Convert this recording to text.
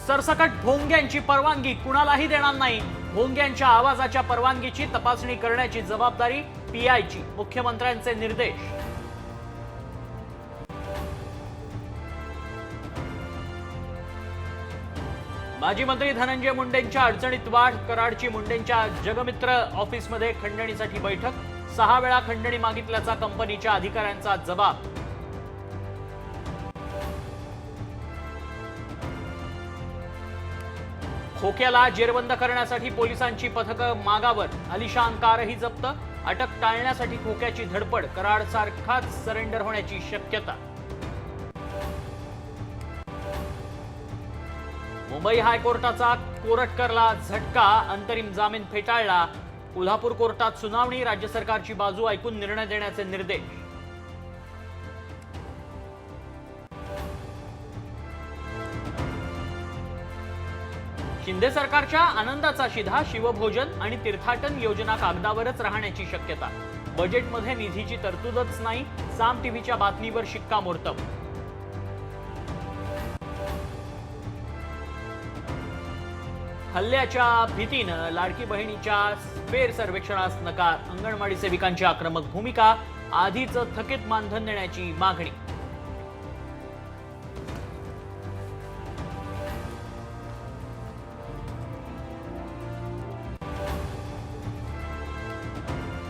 सरसकट भोंग्यांची परवानगी कुणालाही देणार नाही। भोंग्यांच्या आवाजाच्या परवानगीची तपासणी करण्याची जबाबदारी पीआयची, मुख्यमंत्र्यांचे निर्देश। माजी मंत्री धनंजय मुंडेंच्या अडचणीत वाढ, कराडची मुंडेंच्या जगमित्र ऑफिसमध्ये खंडणीसाठी बैठक, 6 वेळा खंडणी मागितल्याचा कंपनीच्या अधिकाऱ्यांचा जबाब। खोक्याला जेरबंद करण्यासाठी पोलिसांची पथकं मागावर, आलिशान कारही जप्त, अटक टाळण्यासाठी खोक्याची धडपड, कराड सारखाच सरेंडर होण्याची शक्यता। मुंबई हायकोर्टाचा कोरटकरला झटका, अंतरिम जामीन फेटाळला, कोल्हापूर कोर्टात सुनावणी, राज्य सरकारची बाजू ऐकून निर्णय देण्याचे निर्देश। शिंदे सरकारच्या आनंदाचा शिधा, शिवभोजन आणि तीर्थाटन योजना कागदावरच राहण्याची शक्यता, बजेटमध्ये निधीची तरतूदच नाही, साम टीव्हीच्या बातमीवर शिक्कामोर्तब। हल्ल्याच्या भीतीनं लाडकी बहिणीच्या फेर सर्वेक्षणास नकार, अंगणवाडी सेविकांची आक्रमक भूमिका, आधीच थकीत मानधन देण्याची मागणी।